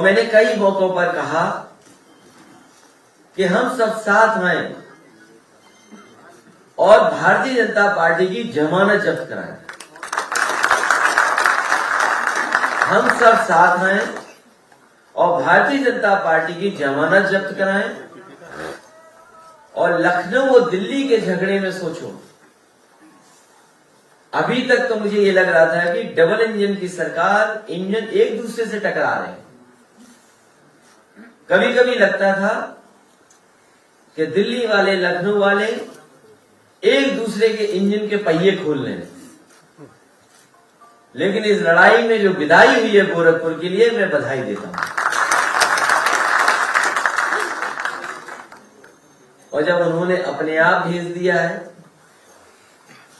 और मैंने कई मौकों पर कहा कि हम सब साथ आए और भारतीय जनता पार्टी की जमानत जब्त कराएं। हम सब साथ आए और भारतीय जनता पार्टी की जमानत जब्त कराएं। और लखनऊ और दिल्ली के झगड़े में सोचो, अभी तक तो मुझे ये लग रहा था कि डबल इंजन की सरकार, इंजन एक दूसरे से टकरा रहे हैं। कभी कभी लगता था कि दिल्ली वाले, लखनऊ वाले एक दूसरे के इंजन के पहिए खोल रहे हैं। लेकिन इस लड़ाई में जो विदाई हुई है गोरखपुर के लिए, मैं बधाई देता हूं। और जब उन्होंने अपने आप भेज दिया है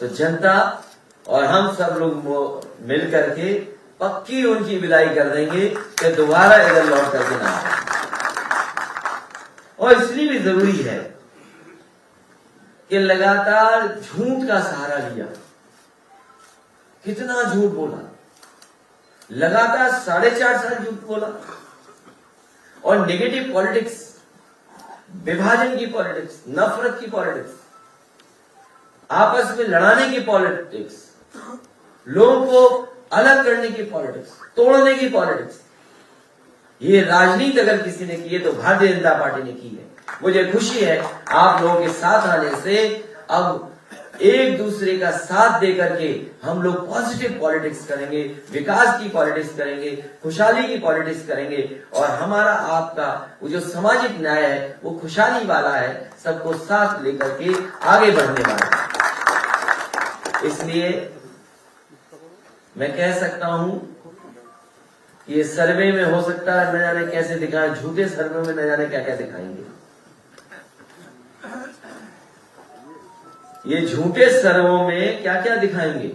तो जनता और हम सब लोग मिल करके पक्की उनकी विदाई कर देंगे कि दोबारा इधर लौट करके ना आए। और इसलिए भी जरूरी है कि लगातार झूठ का सहारा लिया। कितना झूठ बोला, लगातार 4.5 साल झूठ बोला। और नेगेटिव पॉलिटिक्स, विभाजन की पॉलिटिक्स, नफरत की पॉलिटिक्स, आपस में लड़ाने की पॉलिटिक्स, लोगों को अलग करने की पॉलिटिक्स, तोड़ने की पॉलिटिक्स, ये राजनीति अगर किसी ने की है तो भारतीय जनता पार्टी ने की है। मुझे खुशी है आप लोगों के साथ आने से अब एक दूसरे का साथ देकर के हम लोग पॉजिटिव पॉलिटिक्स करेंगे, विकास की पॉलिटिक्स करेंगे, खुशहाली की पॉलिटिक्स करेंगे। और हमारा आपका वो जो सामाजिक न्याय है वो खुशहाली वाला है, सबको साथ लेकर के आगे बढ़ने वाला है। इसलिए मैं कह सकता हूं कि ये सर्वे में हो सकता है न जाने कैसे दिखाएं, झूठे सर्वे में न जाने क्या क्या दिखाएंगे। ये झूठे सर्वों में क्या क्या दिखाएंगे,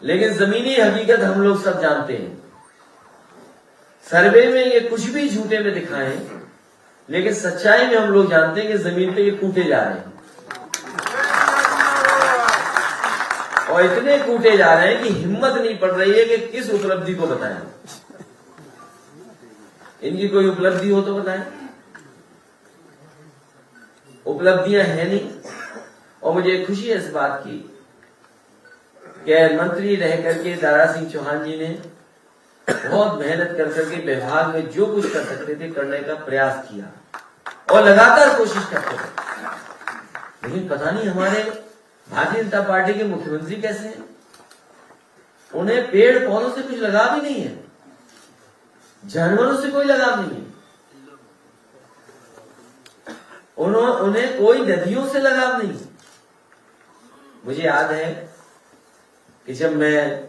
लेकिन जमीनी हकीकत हम लोग सब जानते हैं। सर्वे में ये कुछ भी झूठे में दिखाएं, लेकिन सच्चाई में हम लोग जानते हैं कि जमीन पे ये कूटे जा रहे हैं। और इतने कूटे जा रहे हैं कि हिम्मत नहीं पड़ रही है कि किस उपलब्धि को बताएं। इनकी कोई उपलब्धि हो तो बताएं। उपलब्धियां है नहीं। और मुझे खुशी है इस बात की कि मंत्री रह करके दारा सिंह चौहान जी ने बहुत मेहनत कर करके विभाग में जो कुछ कर सकते थे करने का प्रयास किया और लगातार कोशिश करते थे। लेकिन पता नहीं हमारे भारतीय जनता पार्टी के मुख्यमंत्री कैसे हैं, उन्हें पेड़ पौधों से कुछ लगाव ही नहीं है, जानवरों से कोई लगाव नहीं है, उन्हें कोई नदियों से लगाव नहीं है। मुझे याद है कि जब मैं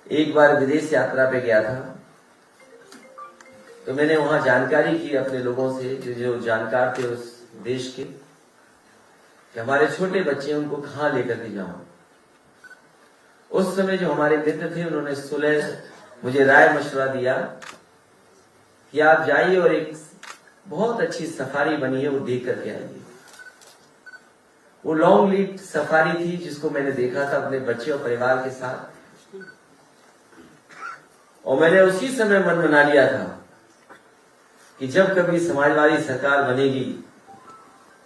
एक बार विदेश यात्रा पे गया था तो मैंने वहां जानकारी की अपने लोगों से जो जानकार थे उस देश के, कि हमारे छोटे बच्चे उनको कहां लेकर के जाऊं। उस समय जो हमारे मित्र थे उन्होंने सुलह मुझे राय मशवरा दिया कि आप जाइए और एक बहुत अच्छी सफारी बनी है वो देख करके आइए। वो लॉन्ग लीड सफारी थी जिसको मैंने देखा था अपने बच्चे और परिवार के साथ। और मैंने उसी समय मन बना लिया था कि जब कभी समाजवादी सरकार बनेगी,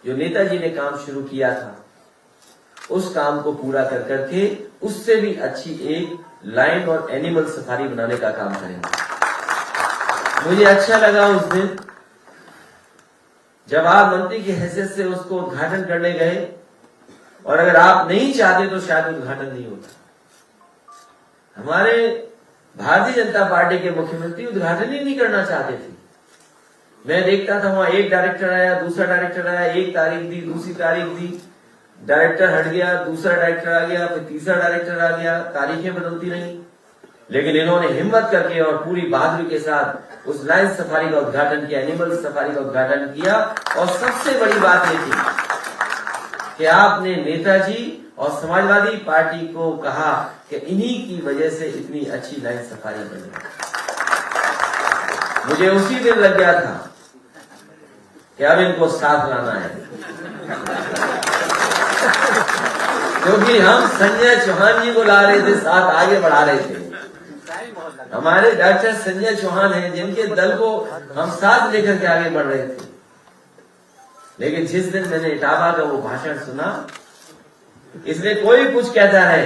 जो नेताजी ने काम शुरू किया था उस काम को पूरा कर करके उससे भी अच्छी एक लाइन और एनिमल सफारी बनाने का काम करेंगे। मुझे अच्छा लगा उस दिन जब आप मंत्री की हैसियत से उसको उद्घाटन करने गए, और अगर आप नहीं चाहते तो शायद उद्घाटन नहीं होता। हमारे भारतीय जनता पार्टी के मुख्यमंत्री उद्घाटन ही नहीं करना चाहते थे। मैं देखता था वहां एक डायरेक्टर आया, दूसरा डायरेक्टर आया, एक तारीख दी, दूसरी तारीख दी, डायरेक्टर हट गया, दूसरा डायरेक्टर आ गया, फिर तीसरा डायरेक्टर आ गया, तारीखें बदलती रही। लेकिन इन्होंने हिम्मत करके और पूरी बहादुरी के साथ उस लाइन सफारी का उद्घाटन किया, एनिमल सफारी का उद्घाटन किया। और सबसे बड़ी बात ये थी कि आपने नेताजी और समाजवादी पार्टी को कहा कि इन्हीं की वजह से इतनी अच्छी लाइन सफारी बनी। मुझे उसी दिन लग गया था कि अब इनको साथ लाना है, क्योंकि हम संजय चौहान जी को ला रहे थे, साथ आगे बढ़ा रहे थे। हमारे डॉक्टर संजय चौहान हैं, जिनके दल को हम साथ लेकर के आगे बढ़ रहे थे। लेकिन जिस दिन मैंने इटावा का वो भाषण सुना, इसमें कोई कुछ कहता रहे,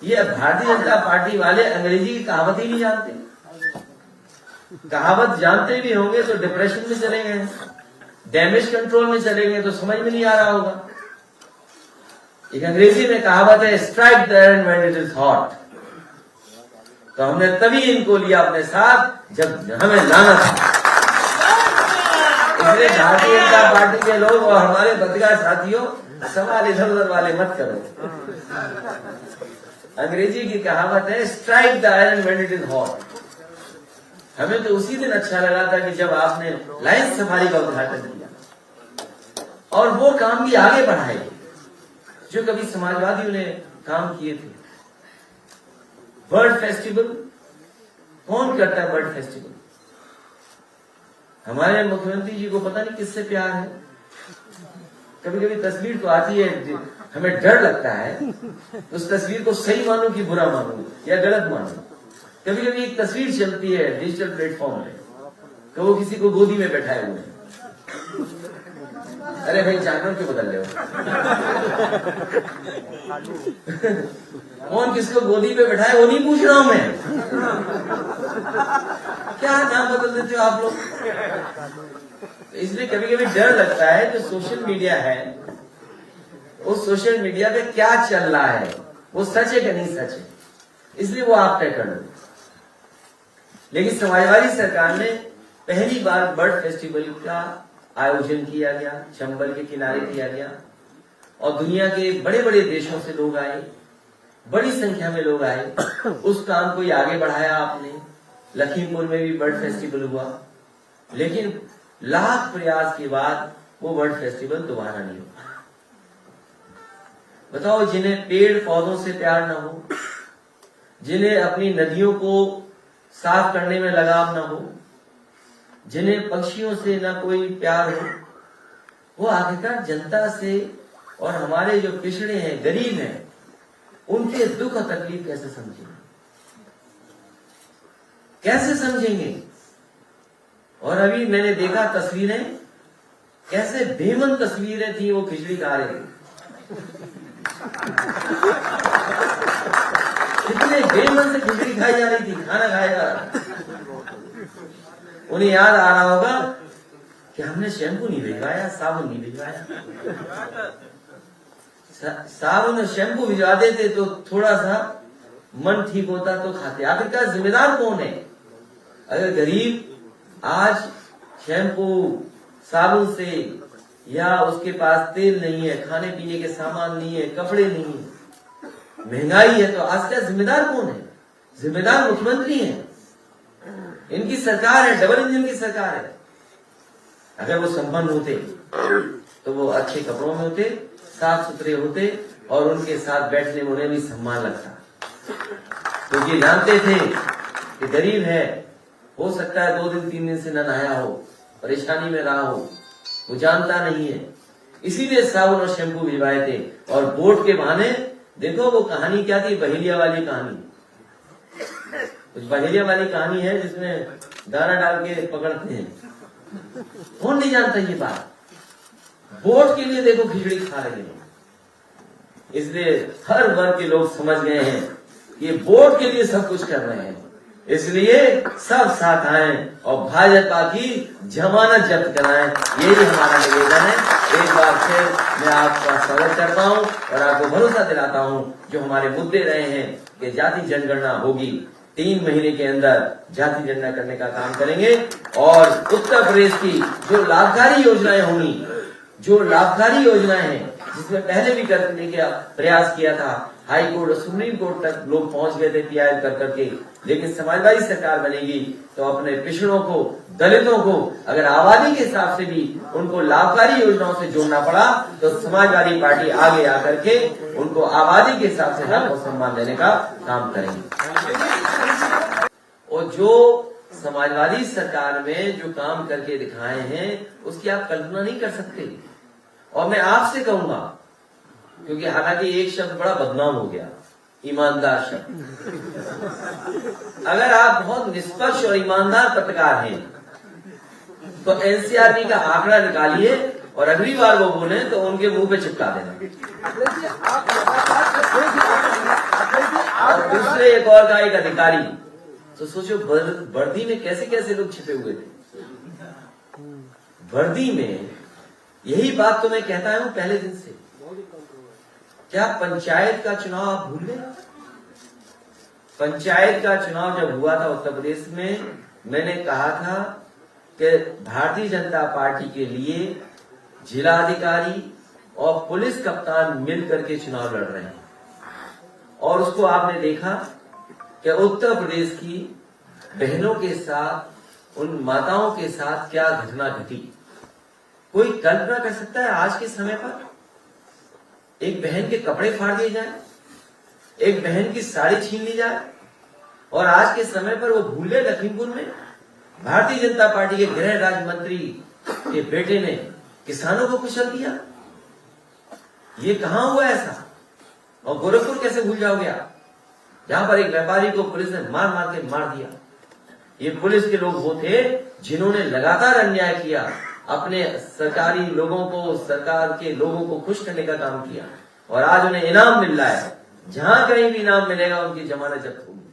ये भारतीय जनता पार्टी वाले अंग्रेजी की कहावत ही नहीं जानते। कहावत जानते भी होंगे तो डिप्रेशन में चले गए, डैमेज कंट्रोल में चले गए, तो समझ में नहीं आ रहा होगा। एक अंग्रेजी में कहावत है, strike the iron when it is hot. तो हमने तभी इनको लिया अपने साथ जब हमें लाना था। इसलिए भारतीय जनता पार्टी के लोग और हमारे पत्रकार साथियों, सवाल इधर उधर वाले मत करो। अंग्रेजी की कहावत है, strike the iron when it is hot. हमें तो उसी दिन अच्छा लगा था कि जब आपने लायंस सफारी का उद्घाटन किया और वो काम भी आगे बढ़ाए जो कभी समाजवादियों ने काम किए थे। बर्ड फेस्टिवल कौन करता है? बर्ड फेस्टिवल हमारे मुख्यमंत्री जी को पता नहीं किससे प्यार है। कभी कभी तस्वीर तो आती है, हमें डर लगता है उस तस्वीर को सही मानूं कि बुरा मानूं या गलत मानूं। कभी कभी एक तस्वीर चलती है डिजिटल प्लेटफॉर्म पे कि वो किसी को गोदी में बैठाए हुए हैं। अरे भाई, जानवर क्यों बदल रहे हो? कौन किसको गोदी पे बैठाए वो नहीं पूछ रहा हूं मैं। क्या नाम बदल देते हो आप लोग? इसलिए कभी कभी डर लगता है जो सोशल मीडिया है, उस सोशल मीडिया पे क्या चल रहा है, वो सच है कि नहीं सच है, इसलिए वो आप तय कर लो। लेकिन समाजवादी सरकार ने पहली बार बर्ड फेस्टिवल का आयोजन किया गया, चंबल के किनारे किया गया और दुनिया के बड़े बड़े देशों से लोग आए, बड़ी संख्या में लोग आए। उस काम को ही आगे बढ़ाया आपने। लखीमपुर में भी बर्ड फेस्टिवल हुआ, लेकिन लाख प्रयास के बाद वो बर्ड फेस्टिवल दोबारा नहीं हुआ। बताओ, जिन्हें पेड़ पौधों से प्यार ना हो, जिन्हें अपनी नदियों को साफ करने में लगाव ना हो, जिन्हें पक्षियों से ना कोई प्यार हो, वो आखिरकार जनता से और हमारे जो पिछड़े हैं, गरीब हैं, उनके दुख और तकलीफ कैसे समझेंगे? कैसे समझेंगे? और अभी मैंने देखा तस्वीरें, कैसे बेमन तस्वीरें थी। वो खिचड़ी खा रहे थे, कितने बेमन से खिचड़ी खाई जा रही थी, खाना खाया जा रहा। उन्हें याद आ रहा होगा कि हमने शैम्पू नहीं भिजवाया, साबुन नहीं भिजवाया। साबुन और शैम्पू भिजवा देते तो थोड़ा सा मन ठीक होता तो खाते। आखिरकार जिम्मेदार कौन है? अगर गरीब आज शैम्पू साबुन से, या उसके पास तेल नहीं है, खाने पीने के सामान नहीं है, कपड़े नहीं है, महंगाई है, तो आज का जिम्मेदार कौन है? जिम्मेदार मुख्यमंत्री है। इनकी सरकार है, डबल इंजन की सरकार है। अगर वो संपन्न होते तो वो अच्छे कपड़ों में होते, साफ सुथरे होते और उनके साथ बैठने में उन्हें भी सम्मान लगता, क्योंकि जानते थे कि गरीब है, हो सकता है 2 दिन 3 दिन से न नहाया हो, परेशानी में रहा हो, वो जानता नहीं है। इसीलिए साबुन और शैम्पू भिजवाए थे। और वोट के बहाने देखो वो कहानी क्या थी, बहेलिया वाली कहानी। कुछ बहेलिया वाली कहानी है जिसमें दाना डाल के पकड़ते हैं। कौन नहीं जानता ये बात? वोट के लिए देखो खिचड़ी खा रहे हैं। इसलिए हर वर्ग के लोग समझ गए हैं कि वोट के लिए सब कुछ कर रहे हैं, इसलिए सब साथ आए और भाजपा की जमानत जब्त कराएं। यही हमारा निवेदन है। एक बार फिर मैं आपका स्वागत करता हूं और आपको भरोसा दिलाता हूं, जो हमारे मुद्दे रहे हैं कि जाति जनगणना होगी, 3 महीने के अंदर जाति जनगणना करने का काम करेंगे और उत्तर प्रदेश की जो लाभकारी योजनाएं होंगी, जो लाभकारी योजनाएं हैं, जिसमें पहले भी करने का प्रयास किया था, हाई कोर्ट और सुप्रीम कोर्ट तक लोग पहुंच गए थे पीआईएल कर करके, लेकिन समाजवादी सरकार बनेगी तो अपने पिछड़ों को, दलितों को अगर आबादी के हिसाब से भी उनको लाभकारी योजनाओं से जोड़ना पड़ा तो समाजवादी पार्टी आगे आकर के उनको आबादी के हिसाब से हक और सम्मान देने का काम करेंगे। और जो समाजवादी सरकार में जो काम करके दिखाए हैं उसकी आप कल्पना नहीं कर सकते। और मैं आपसे कहूंगा, क्योंकि हालांकि एक शब्द बड़ा बदनाम हो गया, ईमानदार शब्द। अगर आप बहुत निष्पक्ष और ईमानदार पत्रकार हैं तो एनसीआरबी का आंकड़ा निकालिए और अगली बार वो बोले तो उनके मुंह पे चिपका देना। और दूसरे एक और का एक अधिकारी, तो सोचो वर्दी में कैसे कैसे लोग छिपे हुए थे। वर्दी में यही बात तो मैं कहता हूं पहले दिन से। क्या पंचायत का चुनाव आप भूल गए? पंचायत का चुनाव जब हुआ था उत्तर प्रदेश में, मैंने कहा था कि भारतीय जनता पार्टी के लिए जिलाधिकारी और पुलिस कप्तान मिलकर के चुनाव लड़ रहे हैं। और उसको आपने देखा कि उत्तर प्रदेश की बहनों के साथ, उन माताओं के साथ क्या घटना घटी। कोई कल्पना कर सकता है आज के समय पर एक बहन के कपड़े फाड़ दिए जाए, एक बहन की साड़ी छीन ली जाए, और आज के समय पर वो भूले लखीमपुर में भारतीय जनता पार्टी के गृह राज्य मंत्री के बेटे ने किसानों को कुचल दिया। ये कहां हुआ ऐसा? और गोरखपुर कैसे भूल जाओगे आप, जहां पर एक व्यापारी को पुलिस ने मार मार के मार दिया। ये पुलिस के लोग वो थे जिन्होंने लगातार अन्याय किया, अपने सरकारी लोगों को, सरकार के लोगों को खुश करने का काम किया, और आज उन्हें इनाम मिल रहा है। जहां कहीं भी इनाम मिलेगा उनकी जमानत जब्त होगी।